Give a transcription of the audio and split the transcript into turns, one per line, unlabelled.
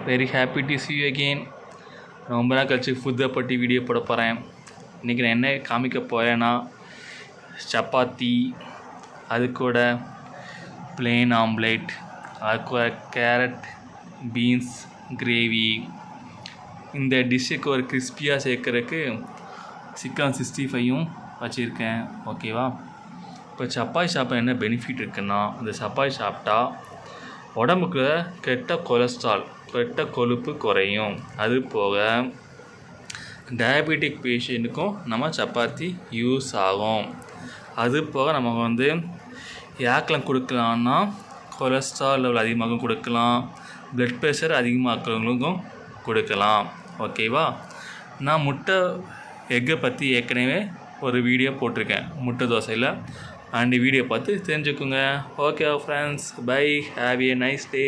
Very happy to see you again. ரொம்ப நாள் கழிச்சு ஃபுட்டை பற்றி வீடியோ போட போகிறேன். இன்றைக்கி நான் என்ன காமிக்க போகிறேன்னா சப்பாத்தி, அது கூட பிளெயின் ஆம்லேட், அது கூட கேரட் பீன்ஸ் கிரேவி. இந்த டிஷ்ஷுக்கு ஒரு கிறிஸ்பியாக சேர்க்குறதுக்கு சிக்கன் 65யும் வச்சுருக்கேன். ஓகேவா? இப்போ சப்பாத்தி சாப்பிட்டா என்ன பெனிஃபிட் இருக்குன்னா, இந்த சப்பாத்தி சாப்பிட்டா உடம்புக்கு கெட்ட கொலஸ்ட்ரால், கெட்ட கொழுப்பு குறையும். அது போக டயபெட்டிக் பேஷண்ட்டுக்கும் நம்ம சப்பாத்தி யூஸ் ஆகும். அது போக நமக்கு யாக்கெலாம் கொடுக்கலான்னா கொலஸ்ட்ரால் லெவல் அதிகமாகவும் கொடுக்கலாம், ப்ளட் ப்ரெஷர் அதிகமாக்கிறவங்களுக்கும் கொடுக்கலாம். ஓகேவா? நான் முட்டை எக்கை பற்றி ஏற்கனவே ஒரு வீடியோ போட்டிருக்கேன், முட்டை தோசையில். அந்த வீடியோ பார்த்து தெரிஞ்சுக்குங்க. Okay friends, bye, have a nice day.